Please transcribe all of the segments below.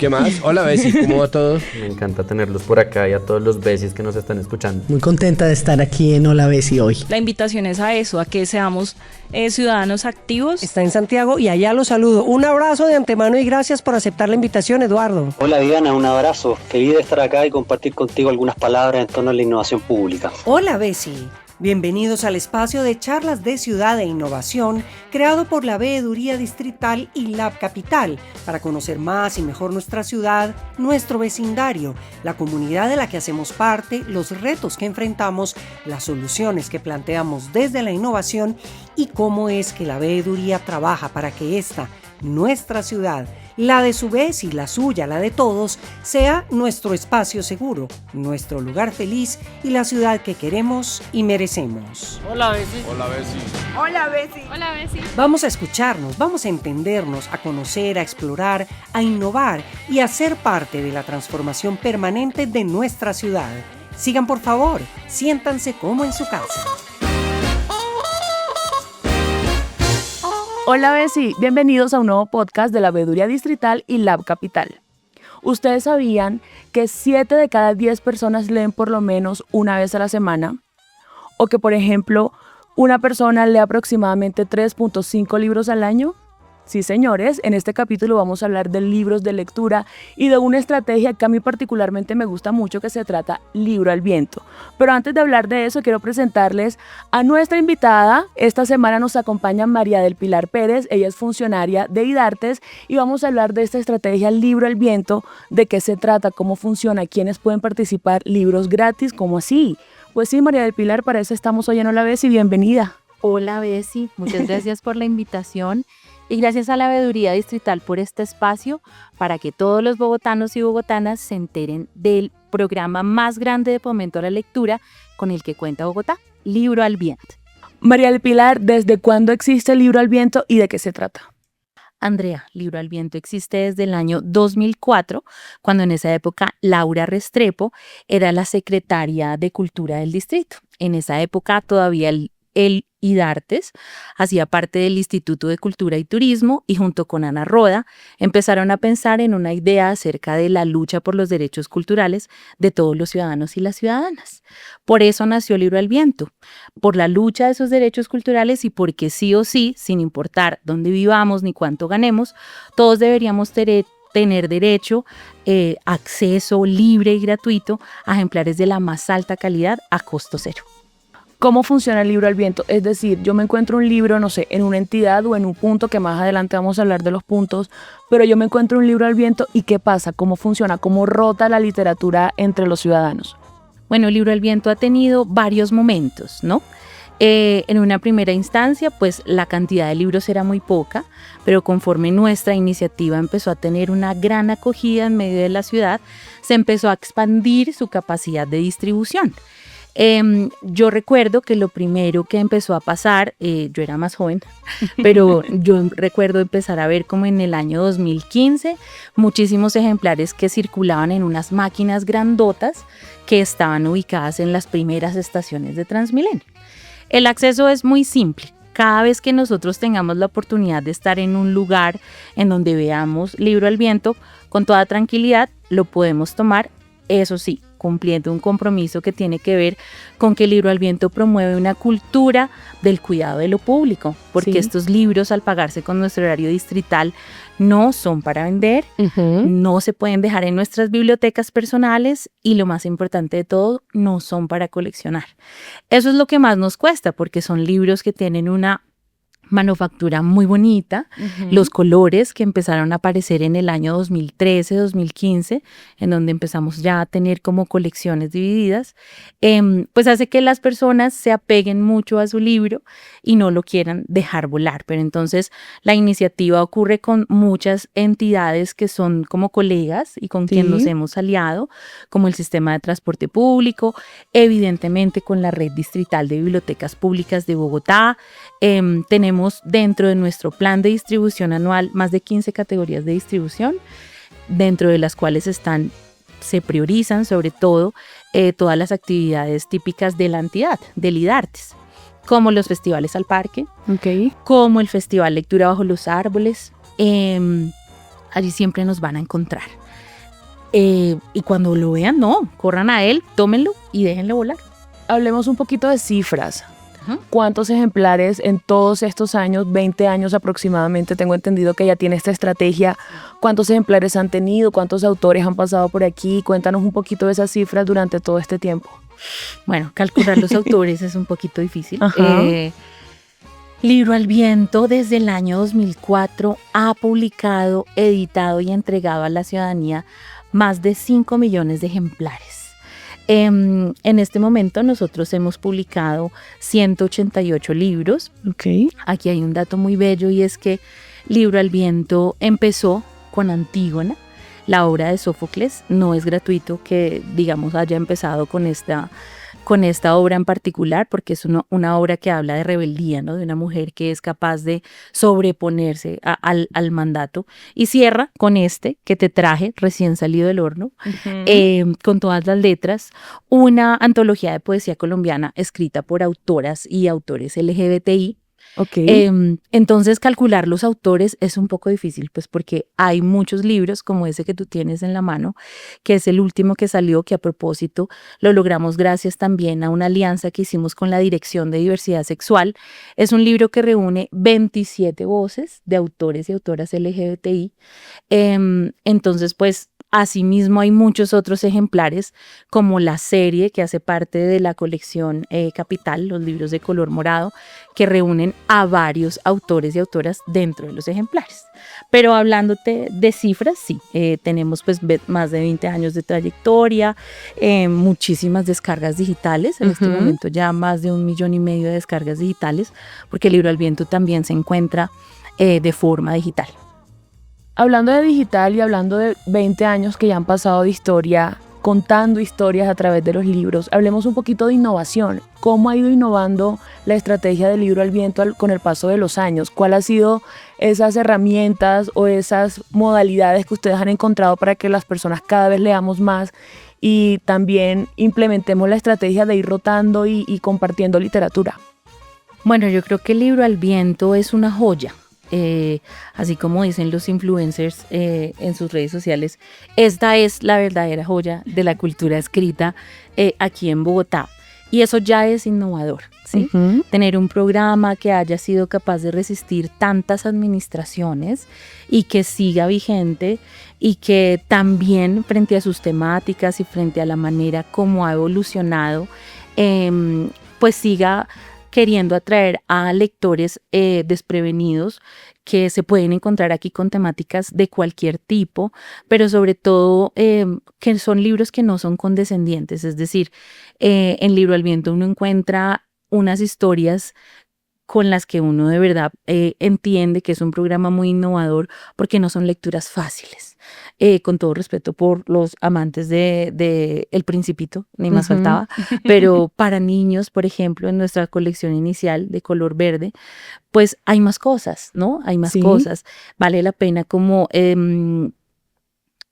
¿Qué más? Hola, Bessie, ¿cómo va todo? Me encanta tenerlos por acá y a todos los Bessies que nos están escuchando. Muy contenta de estar aquí en Hola Bessie hoy. La invitación es a eso, a que seamos ciudadanos activos. Está en Santiago y allá lo saludo. Un abrazo de antemano y gracias por aceptar la invitación, Eduardo. Hola Diana, un abrazo. Feliz de estar acá y compartir contigo algunas palabras en torno a la innovación pública. Hola Bessie. Bienvenidos al espacio de charlas de ciudad e innovación creado por la Veeduría Distrital y Lab Capital para conocer más y mejor nuestra ciudad, nuestro vecindario, la comunidad de la que hacemos parte, los retos que enfrentamos, las soluciones que planteamos desde la innovación y cómo es que la Veeduría trabaja para que esta, nuestra ciudad, la de su vez y la suya, la de todos, sea nuestro espacio seguro, nuestro lugar feliz y la ciudad que queremos y merecemos. Hola, Bessie. Hola, Bessie. Hola, Bessie. Hola, Bessie. Vamos a escucharnos, vamos a entendernos, a conocer, a explorar, a innovar y a ser parte de la transformación permanente de nuestra ciudad. Sigan por favor, siéntanse como en su casa. Hola Bessie, bienvenidos a un nuevo podcast de la Veeduría Distrital y Lab Capital. ¿Ustedes sabían que 7 de cada 10 personas leen por lo menos una vez a la semana? ¿O que, por ejemplo, una persona lee aproximadamente 3.5 libros al año? Sí, señores, en este capítulo vamos a hablar de libros de lectura y de una estrategia que a mí particularmente me gusta mucho, que se trata Libro al Viento. Pero antes de hablar de eso, quiero presentarles a nuestra invitada. Esta semana nos acompaña María del Pilar Pérez, ella es funcionaria de IDARTES y vamos a hablar de esta estrategia Libro al Viento, de qué se trata, cómo funciona, quiénes pueden participar, libros gratis, ¿cómo así? Pues sí, María del Pilar, para eso estamos hoy en Hola Bessie, bienvenida. Hola Bessie, muchas gracias por la invitación. Y gracias a la Veeduría Distrital por este espacio para que todos los bogotanos y bogotanas se enteren del programa más grande de fomento a la lectura con el que cuenta Bogotá, Libro al Viento. María del Pilar, ¿desde cuándo existe Libro al Viento y de qué se trata? Andrea, Libro al Viento existe desde el año 2004, cuando en esa época Laura Restrepo era la secretaria de Cultura del distrito. En esa época todavía el IDARTES hacía parte del Instituto de Cultura y Turismo y junto con Ana Roda empezaron a pensar en una idea acerca de la lucha por los derechos culturales de todos los ciudadanos y las ciudadanas. Por eso nació Libro al Viento, por la lucha de esos derechos culturales y porque sí o sí, sin importar dónde vivamos ni cuánto ganemos, todos deberíamos tener derecho, acceso libre y gratuito a ejemplares de la más alta calidad a costo cero. ¿Cómo funciona el Libro al Viento? Es decir, yo me encuentro un libro, no sé, en una entidad o en un punto, que más adelante vamos a hablar de los puntos, pero yo me encuentro un Libro al Viento y ¿qué pasa? ¿Cómo funciona? ¿Cómo rota la literatura entre los ciudadanos? Bueno, el Libro al Viento ha tenido varios momentos, ¿no? En una primera instancia, pues la cantidad de libros era muy poca, pero conforme nuestra iniciativa empezó a tener una gran acogida en medio de la ciudad, se empezó a expandir su capacidad de distribución. Yo recuerdo que lo primero que empezó a pasar, yo era más joven, pero yo recuerdo empezar a ver como en el año 2015 muchísimos ejemplares que circulaban en unas máquinas grandotas que estaban ubicadas en las primeras estaciones de Transmilenio. El acceso es muy simple. Cada vez que nosotros tengamos la oportunidad de estar en un lugar en donde veamos Libro al Viento, con toda tranquilidad lo podemos tomar, eso sí, cumpliendo un compromiso que tiene que ver con que el Libro al Viento promueve una cultura del cuidado de lo público, porque estos libros, al pagarse con nuestro horario distrital, no son para vender, no se pueden dejar en nuestras bibliotecas personales y lo más importante de todo, no son para coleccionar. Eso es lo que más nos cuesta, porque son libros que tienen una manufactura muy bonita, los colores que empezaron a aparecer en el año 2013, 2015, en donde empezamos ya a tener como colecciones divididas, pues hace que las personas se apeguen mucho a su libro y no lo quieran dejar volar. Pero entonces la iniciativa ocurre con muchas entidades que son como colegas y con quien nos hemos aliado, como el Sistema de Transporte Público, evidentemente con la Red Distrital de Bibliotecas Públicas de Bogotá. Tenemos dentro de nuestro plan de distribución anual más de 15 categorías de distribución, dentro de las cuales se priorizan sobre todo todas las actividades típicas de la entidad, del IDARTES, como los festivales al parque, como el Festival Lectura Bajo los Árboles, allí siempre nos van a encontrar. Y cuando lo vean, no, corran a él, tómenlo y déjenlo volar. Hablemos un poquito de cifras. Ajá. ¿Cuántos ejemplares en todos estos años, 20 años aproximadamente, tengo entendido que ya tiene esta estrategia? ¿Cuántos ejemplares han tenido? ¿Cuántos autores han pasado por aquí? Cuéntanos un poquito de esas cifras durante todo este tiempo. Bueno, calcular los autores es un poquito difícil. Ajá. Libro al Viento desde el año 2004 ha publicado, editado y entregado a la ciudadanía más de 5 millones de ejemplares. En este momento nosotros hemos publicado 188 libros. Okay. Aquí hay un dato muy bello y es que Libro al Viento empezó con Antígona, la obra de Sófocles. No es gratuito que, digamos, haya empezado con esta obra en particular, porque es una obra que habla de rebeldía, ¿no? De una mujer que es capaz de sobreponerse al mandato, y cierra con este que te traje recién salido del horno, con todas las letras, una antología de poesía colombiana escrita por autoras y autores LGBTI. Okay. Entonces calcular los autores es un poco difícil, pues porque hay muchos libros como ese que tú tienes en la mano, que es el último que salió, que a propósito lo logramos gracias también a una alianza que hicimos con la Dirección de Diversidad Sexual. Es un libro que reúne 27 voces de autores y autoras LGBTI. Entonces, pues asimismo hay muchos otros ejemplares, como la serie que hace parte de la colección Capital, los libros de color morado, que reúnen a varios autores y autoras dentro de los ejemplares. Pero hablándote de cifras, sí, tenemos pues más de 20 años de trayectoria, muchísimas descargas digitales, en este momento ya más de 1,5 millones de descargas digitales, porque el Libro al Viento también se encuentra de forma digital. Hablando de digital y hablando de 20 años que ya han pasado de historia, contando historias a través de los libros, hablemos un poquito de innovación. ¿Cómo ha ido innovando la estrategia del Libro al Viento con el paso de los años? ¿Cuál ha sido esas herramientas o esas modalidades que ustedes han encontrado para que las personas cada vez leamos más y también implementemos la estrategia de ir rotando y compartiendo literatura? Bueno, yo creo que el Libro al Viento es una joya. Así como dicen los influencers en sus redes sociales, esta es la verdadera joya de la cultura escrita aquí en Bogotá. Y eso ya es innovador, ¿sí? Tener un programa que haya sido capaz de resistir tantas administraciones y que siga vigente, y que también frente a sus temáticas y frente a la manera como ha evolucionado, pues siga queriendo atraer a lectores desprevenidos que se pueden encontrar aquí con temáticas de cualquier tipo, pero sobre todo que son libros que no son condescendientes. Es decir, en Libro al Viento uno encuentra unas historias con las que uno de verdad entiende que es un programa muy innovador, porque no son lecturas fáciles. Con todo respeto por los amantes de El Principito, ni más faltaba, pero para niños, por ejemplo, en nuestra colección inicial de color verde, pues hay más cosas, ¿no? Hay más cosas. Vale la pena como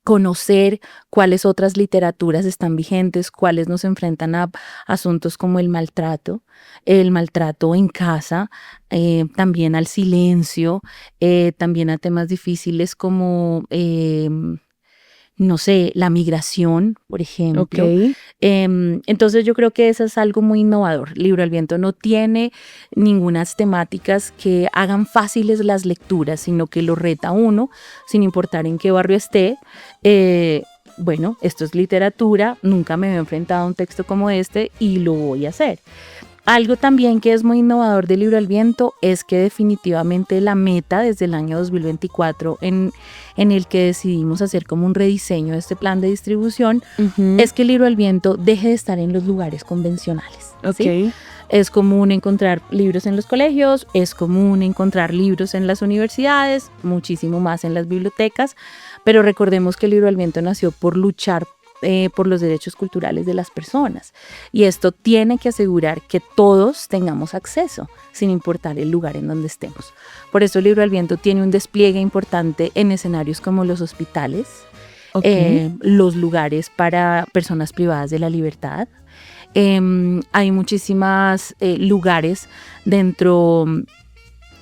conocer cuáles otras literaturas están vigentes, cuáles nos enfrentan a asuntos como el maltrato en casa, también al silencio, también a temas difíciles como, no sé, la migración, por ejemplo. Okay. Entonces yo creo que eso es algo muy innovador. Libro al Viento no tiene ningunas temáticas que hagan fáciles las lecturas, sino que lo reta a uno, sin importar en qué barrio esté. Bueno, esto es literatura, nunca me he enfrentado a un texto como este y lo voy a hacer. Algo también que es muy innovador del Libro al Viento es que definitivamente la meta desde el año 2024 en el que decidimos hacer como un rediseño de este plan de distribución es que el Libro al Viento deje de estar en los lugares convencionales. Okay. ¿Sí? Es común encontrar libros en los colegios, es común encontrar libros en las universidades, muchísimo más en las bibliotecas, pero recordemos que el Libro al Viento nació por luchar por los derechos culturales de las personas, y esto tiene que asegurar que todos tengamos acceso sin importar el lugar en donde estemos. Por eso el Libro al Viento tiene un despliegue importante en escenarios como los hospitales, los lugares para personas privadas de la libertad. Hay muchísimos lugares dentro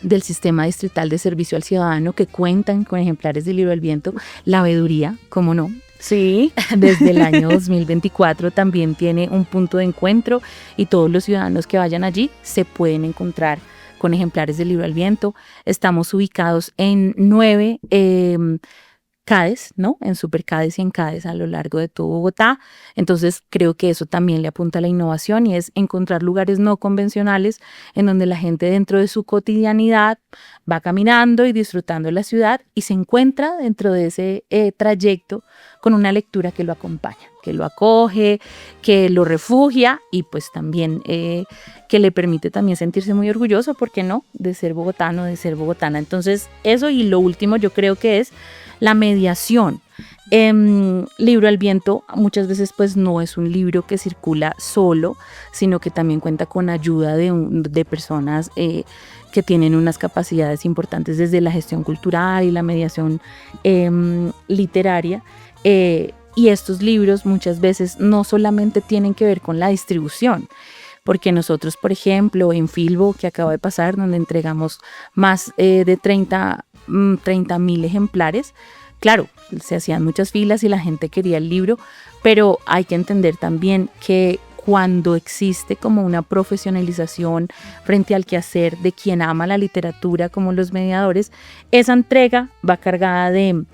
del Sistema Distrital de Servicio al Ciudadano que cuentan con ejemplares del Libro del Viento. La Veeduría, cómo no, Sí. desde el año 2024 también tiene un punto de encuentro y todos los ciudadanos que vayan allí se pueden encontrar con ejemplares del Libro del Viento. Estamos ubicados en 9 CADES, ¿no? En Supercades y en CADES a lo largo de todo Bogotá. Entonces creo que eso también le apunta a la innovación y es encontrar lugares no convencionales en donde la gente dentro de su cotidianidad va caminando y disfrutando la ciudad y se encuentra dentro de ese trayecto con una lectura que lo acompaña, que lo acoge, que lo refugia y pues también que le permite también sentirse muy orgulloso, ¿por qué no?, de ser bogotano, de ser bogotana. Entonces eso, y lo último yo creo que es la mediación. Libro al Viento muchas veces pues no es un libro que circula solo, sino que también cuenta con ayuda de personas que tienen unas capacidades importantes desde la gestión cultural y la mediación literaria. Y estos libros muchas veces no solamente tienen que ver con la distribución, porque nosotros, por ejemplo, en Filbo, que acaba de pasar, donde entregamos más de 30.000 ejemplares, claro, se hacían muchas filas y la gente quería el libro, pero hay que entender también que cuando existe como una profesionalización frente al quehacer de quien ama la literatura como los mediadores, esa entrega va cargada de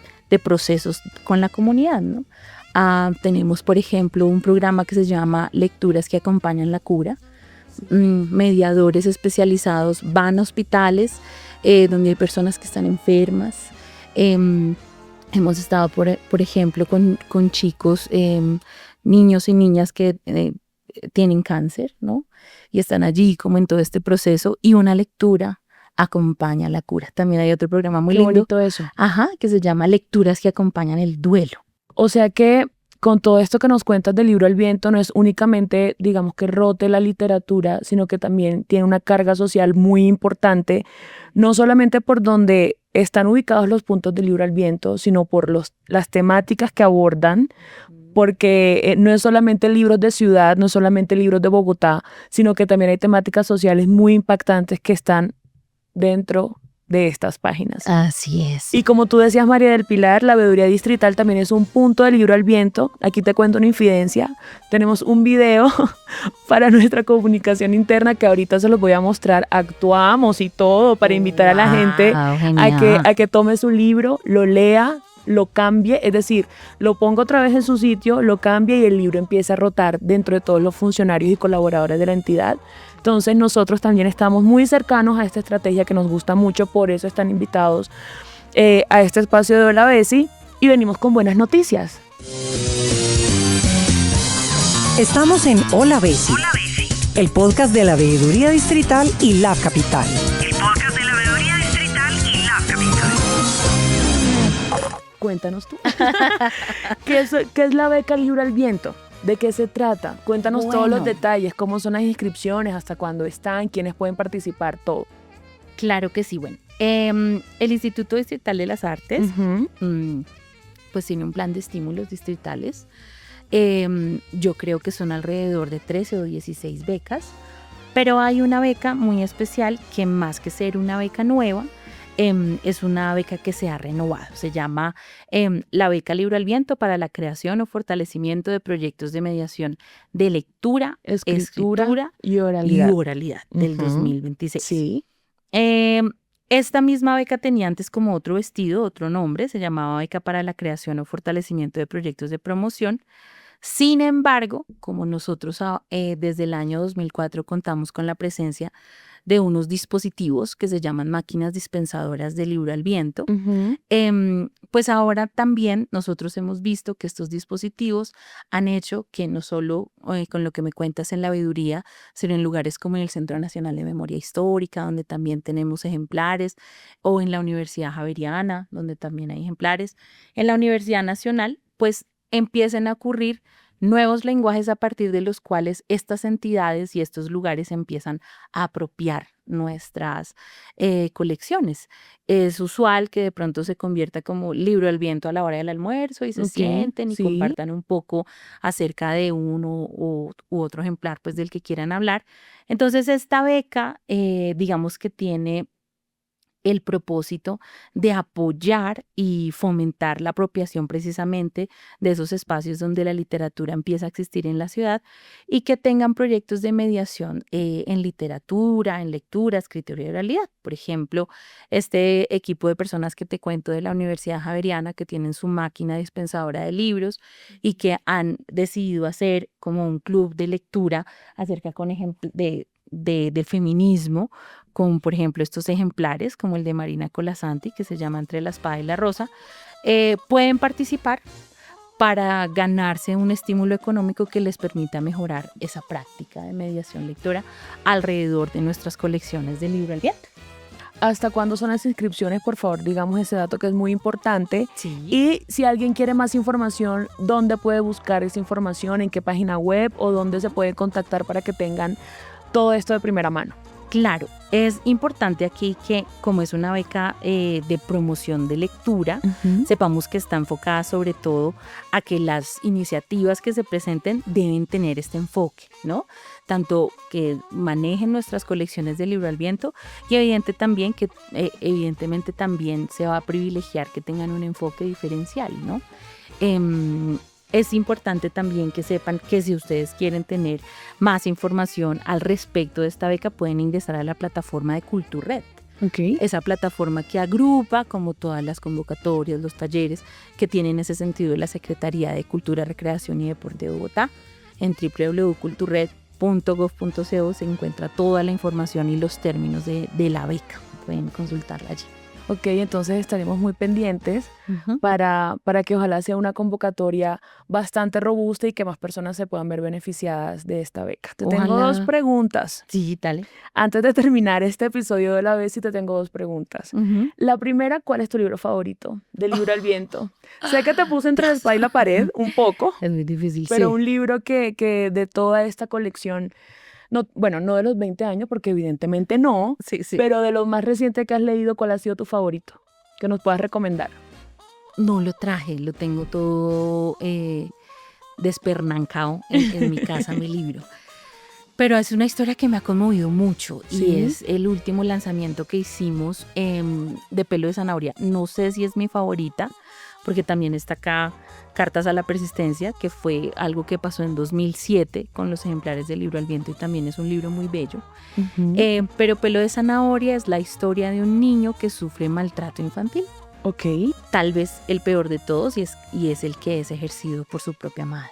procesos con la comunidad, ¿no? Tenemos, por ejemplo, un programa que se llama Lecturas que acompañan la cura. Mediadores especializados van a hospitales donde hay personas que están enfermas. Hemos estado, por ejemplo, con chicos, niños y niñas que tienen cáncer, ¿no? Y están allí como en todo este proceso, y una lectura acompaña la cura. También hay otro programa muy lindo. Bonito eso. Ajá, que se llama Lecturas que acompañan el duelo. O sea que con todo esto que nos cuentas del Libro al Viento, no es únicamente, digamos, que rote la literatura, sino que también tiene una carga social muy importante, no solamente por donde están ubicados los puntos del Libro al Viento, sino por las temáticas que abordan, porque no es solamente libros de ciudad, no es solamente libros de Bogotá, sino que también hay temáticas sociales muy impactantes que están dentro de estas páginas. Así es. Y como tú decías, María del Pilar, la Veeduría Distrital también es un punto del Libro al Viento. Aquí te cuento una infidencia. Tenemos un video para nuestra comunicación interna que ahorita se los voy a mostrar. Actuamos y todo para invitar a la gente a que tome su libro, lo lea, lo cambie, es decir, lo ponga otra vez en su sitio, lo cambie y el libro empieza a rotar dentro de todos los funcionarios y colaboradores de la entidad. Entonces nosotros también estamos muy cercanos a esta estrategia que nos gusta mucho, por eso están invitados a este espacio de Hola Besi y venimos con buenas noticias. Estamos en Hola Besi, el podcast de la Veeduría Distrital y Lab Capital. Cuéntanos tú. ¿Qué es la beca Libro al Viento? ¿De qué se trata? Cuéntanos todos los detalles, cómo son las inscripciones, hasta cuándo están, quiénes pueden participar, todo. Claro que sí, bueno. El Instituto Distrital de las Artes, pues tiene un plan de estímulos distritales. Yo creo que son alrededor de 13 o 16 becas, pero hay una beca muy especial que, más que ser una beca nueva, es una beca que se ha renovado. Se llama la beca Libro al Viento para la creación o fortalecimiento de proyectos de mediación de lectura, escritura y oralidad, del 2026. Sí. Esta misma beca tenía antes como otro vestido, otro nombre, se llamaba Beca para la creación o fortalecimiento de proyectos de promoción. Sin embargo, como nosotros desde el año 2004 contamos con la presencia de unos dispositivos que se llaman máquinas dispensadoras de Libro al Viento, pues ahora también nosotros hemos visto que estos dispositivos han hecho que no solo con lo que me cuentas en la veeduría, sino en lugares como en el Centro Nacional de Memoria Histórica, donde también tenemos ejemplares, o en la Universidad Javeriana, donde también hay ejemplares, en la Universidad Nacional, pues empiecen a ocurrir nuevos lenguajes a partir de los cuales estas entidades y estos lugares empiezan a apropiar nuestras colecciones. Es usual que de pronto se convierta como Libro al Viento a la hora del almuerzo y se sienten y compartan un poco acerca de uno u otro ejemplar pues del que quieran hablar. Entonces esta beca digamos que tiene el propósito de apoyar y fomentar la apropiación precisamente de esos espacios donde la literatura empieza a existir en la ciudad y que tengan proyectos de mediación en literatura, en lectura, escritura y oralidad. Por ejemplo, este equipo de personas que te cuento de la Universidad Javeriana que tienen su máquina dispensadora de libros y que han decidido hacer como un club de lectura acerca con ejemplo del feminismo, con por ejemplo estos ejemplares como el de Marina Colasanti que se llama Entre la espada y la rosa, pueden participar para ganarse un estímulo económico que les permita mejorar esa práctica de mediación lectora alrededor de nuestras colecciones de libro al viento. ¿Hasta cuándo son las inscripciones? Por favor, digamos ese dato que es muy importante. Sí. Y si alguien quiere más información, ¿dónde puede buscar esa información? ¿En qué página web? ¿O dónde se puede contactar para que tengan todo esto de primera mano? Claro, es importante aquí que como es una beca de promoción de lectura, sepamos que está enfocada sobre todo a que las iniciativas que se presenten deben tener este enfoque, ¿no? Tanto que manejen nuestras colecciones de libro al viento y evidentemente también se va a privilegiar que tengan un enfoque diferencial, ¿no? Es importante también que sepan que si ustedes quieren tener más información al respecto de esta beca, pueden ingresar a la plataforma de Culturred. Okay. Esa plataforma que agrupa como todas las convocatorias, los talleres que tienen en ese sentido la Secretaría de Cultura, Recreación y Deporte de Bogotá. En www.culturred.gov.co se encuentra toda la información y los términos de la beca. Pueden consultarla allí. Ok, entonces estaremos muy pendientes para que ojalá sea una convocatoria bastante robusta y que más personas se puedan ver beneficiadas de esta beca. Tengo 2 preguntas. Sí, dale. Antes de terminar este episodio de La Besi, te tengo 2 preguntas. La primera, ¿cuál es tu libro favorito del libro al viento? Sé que te puse entre la espada y la pared un poco. Es muy difícil, pero sí. un libro que de toda esta colección... No, bueno, no de los 20 años, porque evidentemente no, Sí. pero de los más recientes que has leído, ¿cuál ha sido tu favorito? Que nos puedas recomendar. No lo traje, lo tengo todo despernancado en mi casa, mi libro. Pero es una historia que me ha conmovido mucho y es el último lanzamiento que hicimos de Pelo de Zanahoria. No sé si es mi favorita, porque también está acá Cartas a la Persistencia, que fue algo que pasó en 2007 con los ejemplares del libro al viento y también es un libro muy bello. Pero Pelo de Zanahoria es la historia de un niño que sufre maltrato infantil. Ok. Tal vez el peor de todos y es el que es ejercido por su propia madre.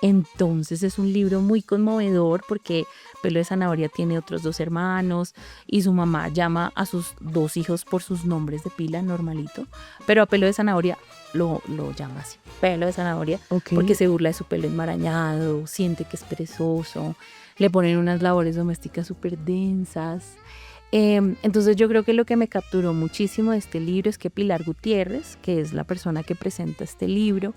Entonces es un libro muy conmovedor porque Pelo de Zanahoria tiene otros 2 hermanos y su mamá llama a sus 2 hijos por sus nombres de pila normalito, pero a Pelo de Zanahoria lo llama así, Pelo de Zanahoria, porque se burla de su pelo enmarañado, siente que es perezoso, le ponen unas labores domésticas súper densas. Entonces yo creo que lo que me capturó muchísimo de este libro es que Pilar Gutiérrez, que es la persona que presenta este libro,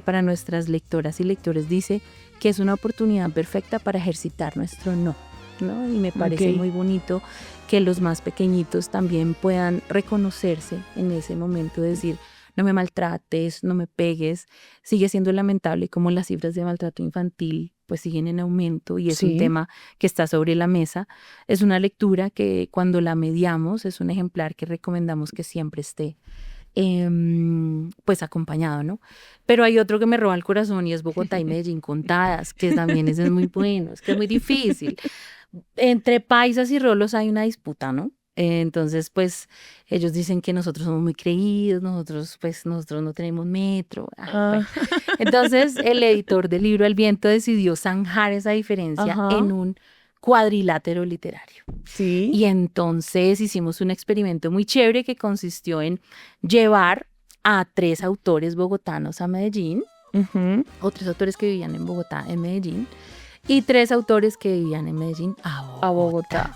para nuestras lectoras y lectores dice que es una oportunidad perfecta para ejercitar nuestro no, y me parece muy bonito que los más pequeñitos también puedan reconocerse en ese momento, decir no me maltrates, no me pegues. Sigue siendo lamentable como las cifras de maltrato infantil pues siguen en aumento y es un tema que está sobre la mesa. Es una lectura que cuando la mediamos es un ejemplar que recomendamos que siempre esté pues acompañado, ¿no? Pero hay otro que me roba el corazón y es Bogotá y Medellín contadas, que también es muy bueno, es que es muy difícil. Entre paisas y rolos hay una disputa, ¿no? Entonces, pues, ellos dicen que nosotros somos muy creídos, nosotros no tenemos metro. Bueno. Entonces, el editor del libro El Viento decidió zanjar esa diferencia en un cuadrilátero literario. Sí. Y entonces hicimos un experimento muy chévere que consistió en llevar a 3 autores bogotanos a Medellín, o 3 autores que vivían en Bogotá, en Medellín, y 3 autores que vivían en Medellín a Bogotá.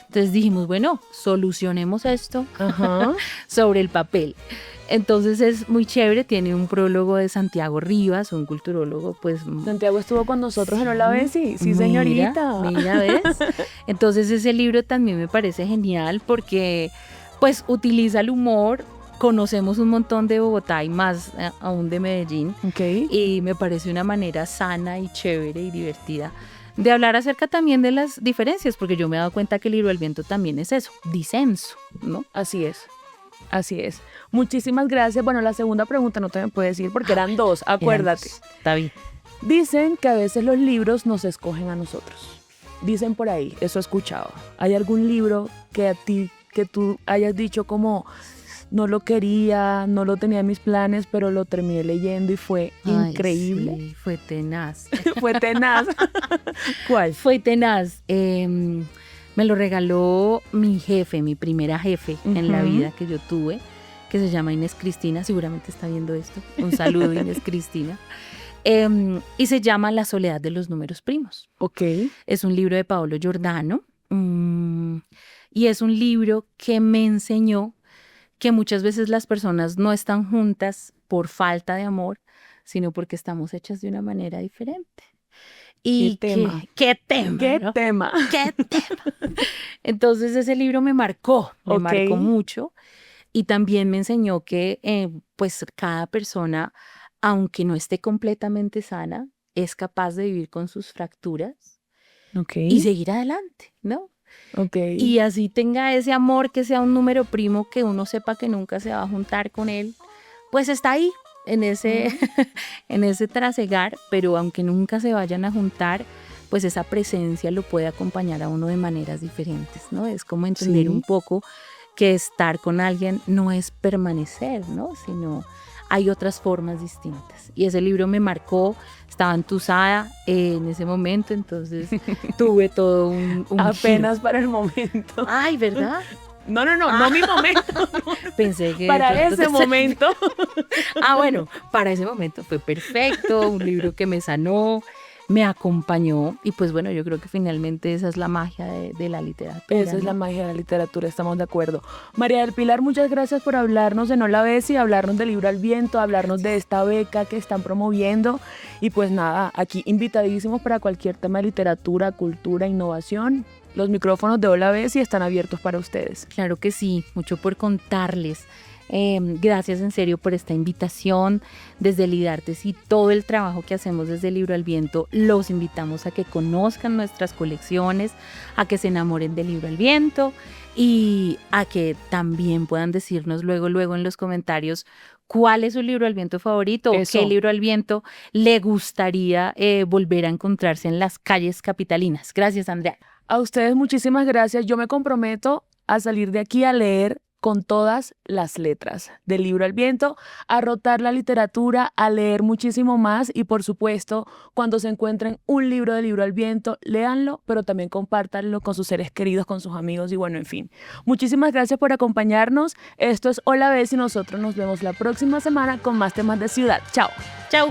Entonces dijimos, bueno, solucionemos esto sobre el papel. Entonces es muy chévere, tiene un prólogo de Santiago Rivas, un culturólogo, pues... Santiago estuvo con nosotros en La Besi, sí señorita. Mira, ¿ves? Entonces ese libro también me parece genial porque pues utiliza el humor, conocemos un montón de Bogotá y más aún de Medellín, y me parece una manera sana y chévere y divertida de hablar acerca también de las diferencias, porque yo me he dado cuenta que el libro del viento también es eso, disenso, ¿no? Así es. Así es. Muchísimas gracias. Bueno, la segunda pregunta no te me puedes decir porque eran dos, acuérdate. Está bien. Dicen que a veces los libros nos escogen a nosotros. Dicen por ahí, eso he escuchado. ¿Hay algún libro que tú hayas dicho como no lo quería, no lo tenía en mis planes, pero lo terminé leyendo y fue increíble? Sí, fue tenaz. Fue tenaz. ¿Cuál? Fue tenaz. Me lo regaló mi jefe, mi primera jefe en la vida que yo tuve, que se llama Inés Cristina, seguramente está viendo esto. Un saludo, Inés Cristina. Y se llama La soledad de los números primos. Ok. Es un libro de Paolo Giordano y es un libro que me enseñó que muchas veces las personas no están juntas por falta de amor, sino porque estamos hechas de una manera diferente. Y ¿Qué tema? ¿Qué tema? ¿Qué ¿no? tema? ¿Qué tema? Entonces ese libro me marcó mucho y también me enseñó que pues cada persona, aunque no esté completamente sana, es capaz de vivir con sus fracturas y seguir adelante, ¿no? Okay. Y así tenga ese amor que sea un número primo que uno sepa que nunca se va a juntar con él, pues está ahí en ese trasegar, pero aunque nunca se vayan a juntar, pues esa presencia lo puede acompañar a uno de maneras diferentes, ¿no? Es como entender un poco que estar con alguien no es permanecer, ¿no? Sino hay otras formas distintas. Y ese libro me marcó, estaba entusada en ese momento, entonces tuve todo un apenas giro. para el momento. Ay, ¿verdad? No mi momento. Pensé que para ese momento. Bueno, para ese momento fue perfecto, un libro que me sanó, me acompañó y pues bueno, yo creo que finalmente esa es la magia de la literatura. Esa es la magia de la literatura, estamos de acuerdo. María del Pilar, muchas gracias por hablarnos de No la Besi, hablarnos del libro Al Viento, hablarnos de esta beca que están promoviendo y pues nada, aquí invitadísimos para cualquier tema de literatura, cultura, innovación. Los micrófonos de Hola Besi están abiertos para ustedes. Claro que sí, mucho por contarles. Gracias en serio por esta invitación desde Lidartes y todo el trabajo que hacemos desde el Libro Al Viento. Los invitamos a que conozcan nuestras colecciones, a que se enamoren del Libro Al Viento y a que también puedan decirnos luego en los comentarios cuál es su libro al viento favorito o qué libro al viento le gustaría volver a encontrarse en las calles capitalinas. Gracias, Andrea. A ustedes muchísimas gracias. Yo me comprometo a salir de aquí a leer con todas las letras del Libro al Viento, a rotar la literatura, a leer muchísimo más y por supuesto, cuando se encuentren un libro del Libro al Viento, léanlo, pero también compártanlo con sus seres queridos, con sus amigos y bueno, en fin. Muchísimas gracias por acompañarnos. Esto es Hola Besi y nosotros nos vemos la próxima semana con más temas de ciudad. Chao. Chao.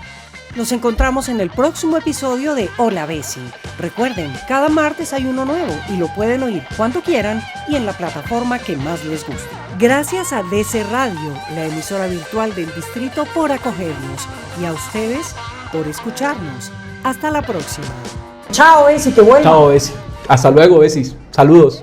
Nos encontramos en el próximo episodio de Hola Besi. Recuerden, cada martes hay uno nuevo y lo pueden oír cuando quieran y en la plataforma que más les guste. Gracias a DC Radio, la emisora virtual del distrito, por acogernos y a ustedes por escucharnos. Hasta la próxima. Chao, Besi, que vuelva. Chao, Besi. Hasta luego, Besis. Saludos.